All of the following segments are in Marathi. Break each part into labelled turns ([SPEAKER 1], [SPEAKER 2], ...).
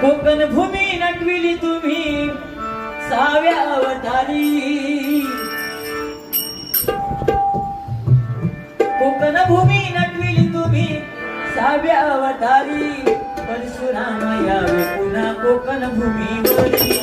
[SPEAKER 1] कोकण भूमी नटविली तुम्ही साव्या अवतारी, कोकण भूमी नटविली तुम्ही साव्या अवतारी, परशुराम यावे पुन्हा कोकण भूमीवरी.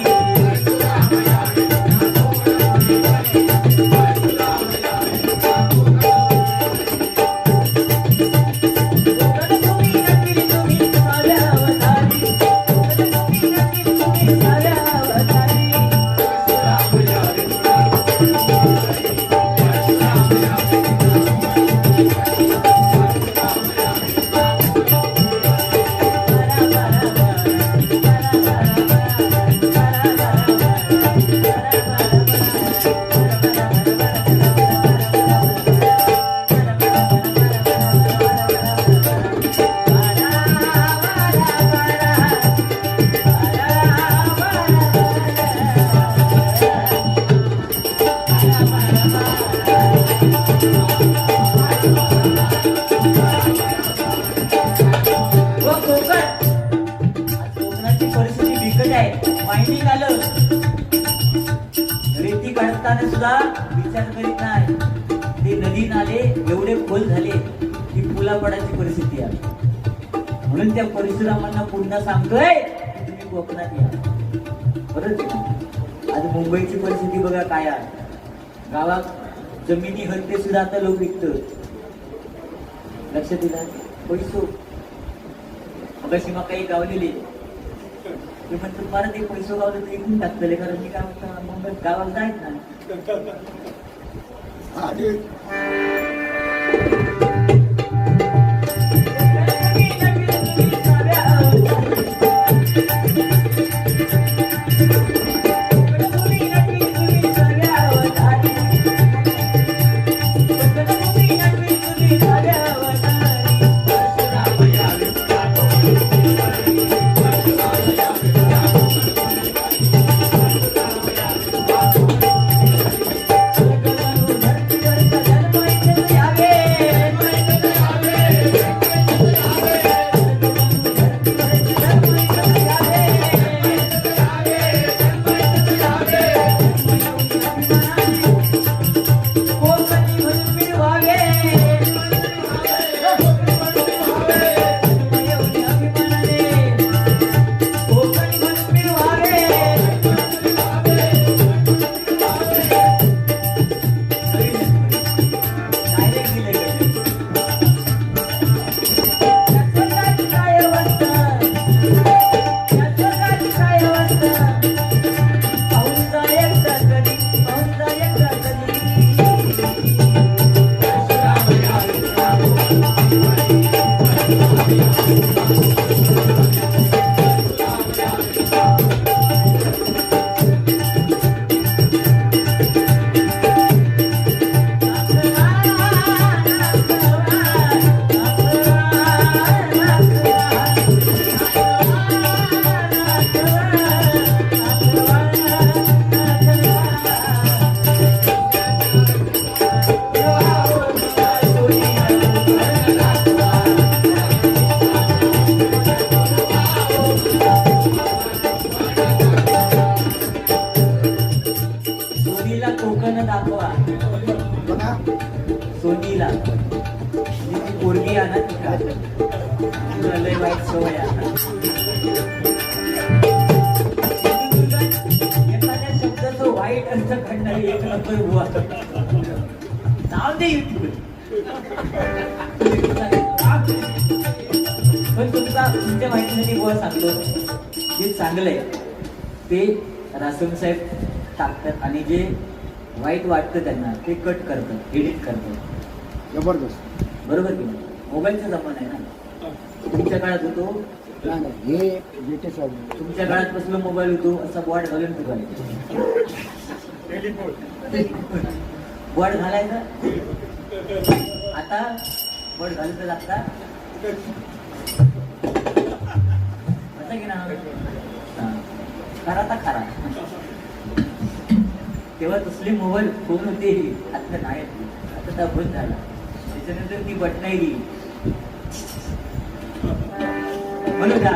[SPEAKER 1] रेती काढताना सुद्धा विचार करीत नाही. ते नदी नाले एवढे खोल झाले की पुला पडायची परिस्थिती आहे. म्हणून त्या परशुरामांना पुन्हा सांगतोय तुम्ही कोकणात या. बरोबर. आज मुंबईची परिस्थिती बघा काय आहे. गावात जमिनी हत्ते सुद्धा आता लोक विकतात. लक्ष दिला पैसो मग सीमा काही गावलेली ते म्हणतो मला ते पैसे गावले तर इकून टाकतले, कारण मी काय मुंबईत गावाला जायच ना. कोकण दाखवा सोनीला पोरगी आणा तिका लय वाईट सवय आहे. एखाद्या शब्दाचं वाईट अर्थ काढणारी एक नंबर बुवा नाव दे युट्यूब. पण तुमच्या माहितीसाठी बुवा सांगतो जे चांगलं आहे ते रासम साहेब टाकतात आणि जे वाईट वाटतं त्यांना ते कट करतात, एडिट करतात.
[SPEAKER 2] जबरदस्त.
[SPEAKER 1] बरोबर की मोबाईलचा जमाना आहे ना. तुमच्या काळात होतो
[SPEAKER 2] हे लेटेस्ट आहे.
[SPEAKER 1] तुमच्या काळात कसलं मोबाईल होतो असा बॉड घालून ठेवायचा. बॉड घालायचा. आता बॉड घालून लागता असं की ना. खरा तर खरा. तेव्हा तसले मोबाईल फोन होते आता नाही. आता त्या बंद झाला. त्याच्यानंतर ती बटनाई म्हणून का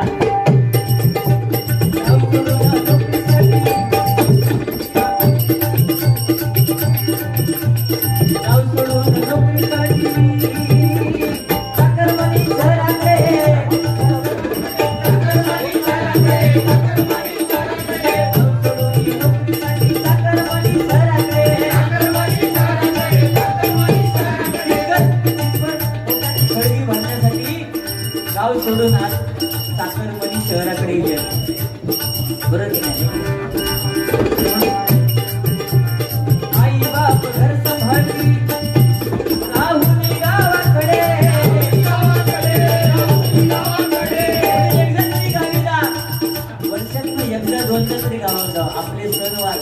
[SPEAKER 1] गाव सोडून आज साखरपणी शहराकडे गेले. बरं की नाही? आई बाप घर सांभाळली राहून गावाकडे. एकदा तरी गावी जा. वर्षातून एकदा दोनदा तरी गावात जा. आपले सणवार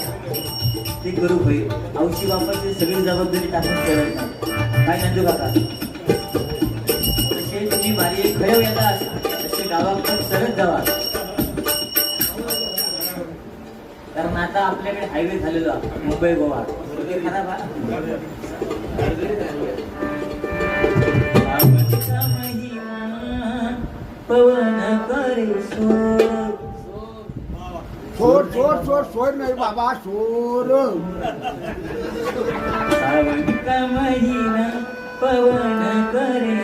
[SPEAKER 1] ते करू होईल. औषधी वापरते सगळी जबाबदारी टाकून करत नाही. काय नंदू काका? तसे तुम्ही बारी खळव येतात तसे गावाकडे सरत जावा. कारण आता आपल्याकडे हायवे झालेला मुंबई गोवा ते खराब पवन करे
[SPEAKER 2] सोड सोड सोड सोड नाही बाबा सोड.
[SPEAKER 1] सावन का महिना पवन करे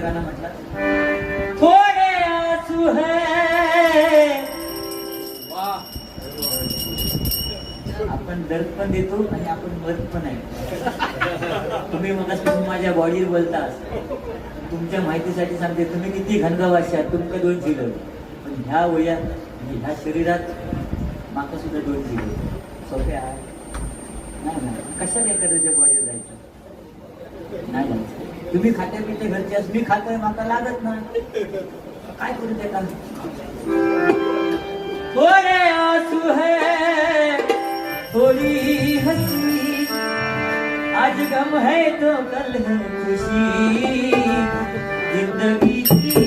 [SPEAKER 1] गाणं म्हटलं थोडे आंसू है. आपण दर्द पण देतो आणि आपण मत पण आहे. तुम्ही मगापासून माझ्या बॉडीवर बोलतास. तुमच्या माहितीसाठी सांगते तुम्ही किती घनगावाशी आहात. तुमचं 2 किलो पण ह्या वयात म्हणजे ह्या शरीरात माका सुद्धा 2 किलो सोपे आहे नाही. कशाला एखाद्याच्या बॉडीवर जायचं नाही जायचं. तुम्ही खात्या पिते घरचे असं मी खातोय माका लागत ना काय करू ते का. थोडे आंसू है थोड़ी हंसी आज गम है तो कल है खुशी जिंदगी की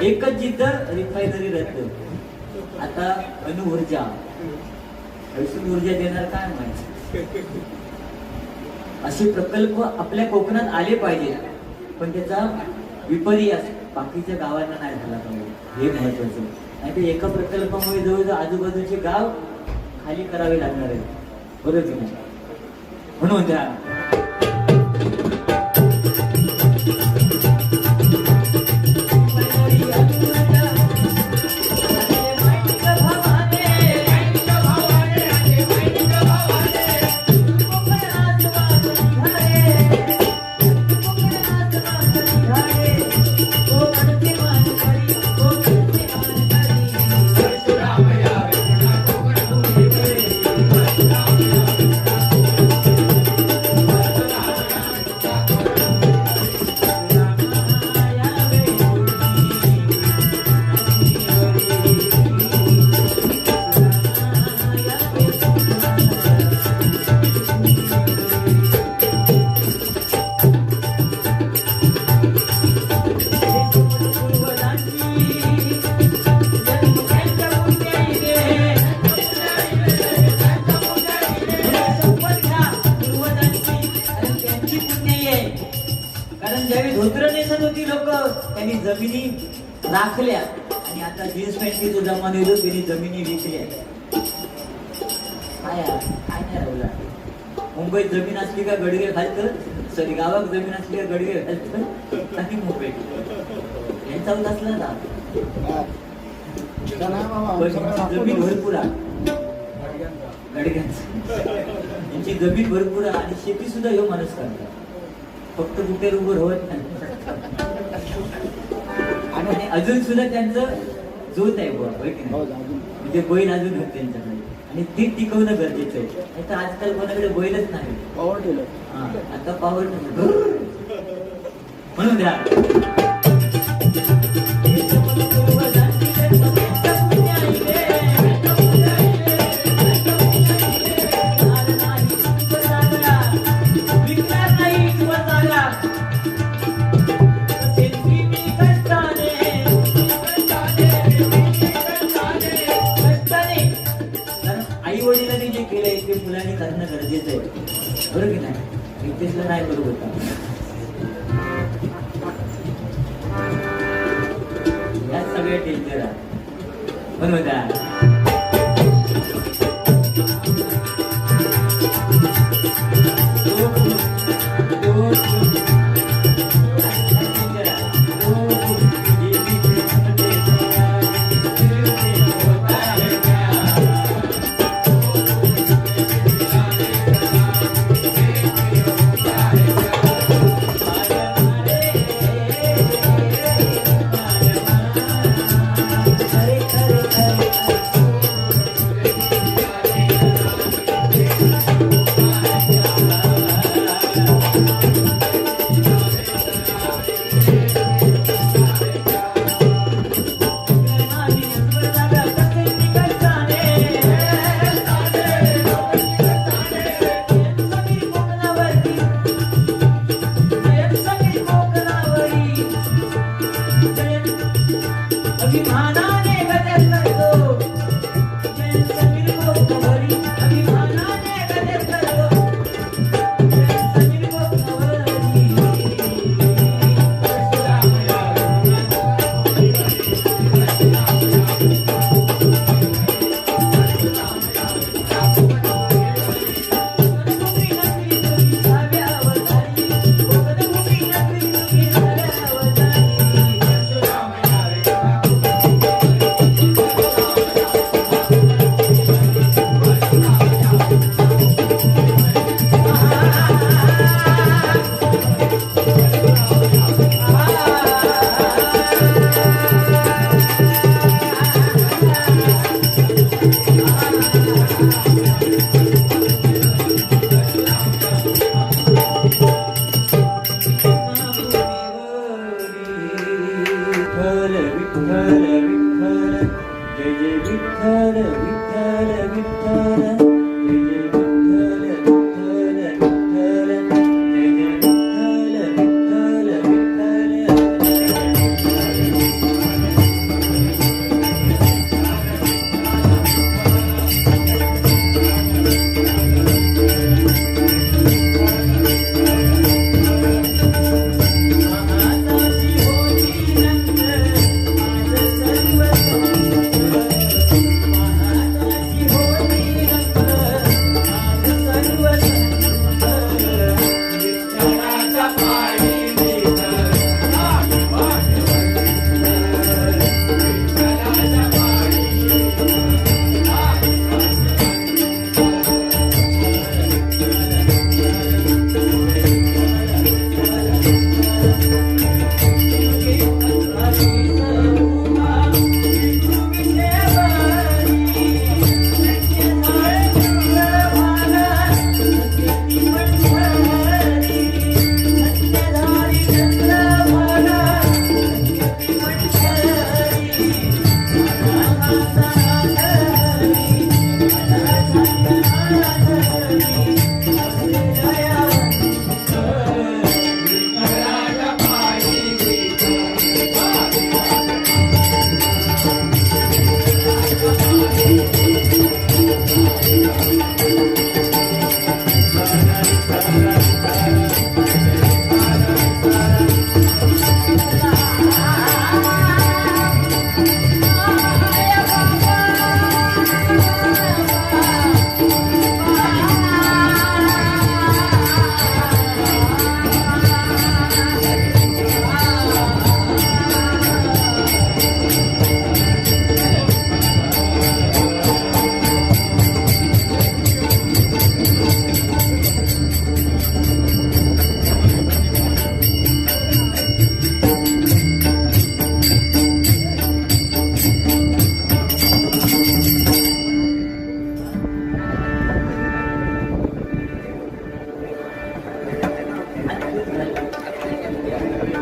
[SPEAKER 1] एकच जिद्द रिफायनरी रद्द. आता अणुऊर्जा ऐसून ऊर्जा देणार काय माहिती. असे प्रकल्प आपल्या कोकणात आले पाहिजे पण त्याचा विपर्यास बाकीच्या गावांना नाही झाला पाहिजे हे महत्वाचं. नाही तर एका प्रकल्पामुळे जवळजवळ आजूबाजूचे गाव खाली करावे लागणार आहे. बरोबर की नाही. म्हणून त्या राखल्या आणि आता जीन्स पॅन्टची जमाना येतो त्यांनी जमिनी विकल्या. काय काय नाही राहुला. मुंबईत जमीन असली का गडगे घालतं, सॉरी गावात जमीन असली का गडगे घालतं आणि मुंबईत यांचा असला ना जमीन भरपूर आहे गडग्यांची. यांची जमीन भरपूर आहे आणि शेती सुद्धा ह्यो माणूस करतात. फक्त कुठे उभं होत नाही आणि अजून सुद्धा त्यांचं जोत आहे बुवा, होय की नाही? म्हणजे बैल अजून होत त्यांच्याकडे आणि ते टिकवणं गरजेचं आहे. नाही तर आजकाल कोणाकडे बैलच नाही. हा, आता पावर म्हणून द्या. आई वडिलांनी जे केलंय ते मुलांनी करणं गरजेचं आहे, बरोबर की नाही? रितेशला नाही करू होता. या सगळ्या डेंजर आहे, बरोबर का? विठ्ठल विठ्ठल जय जय विठ्ठल विठ्ठल विठ्ठल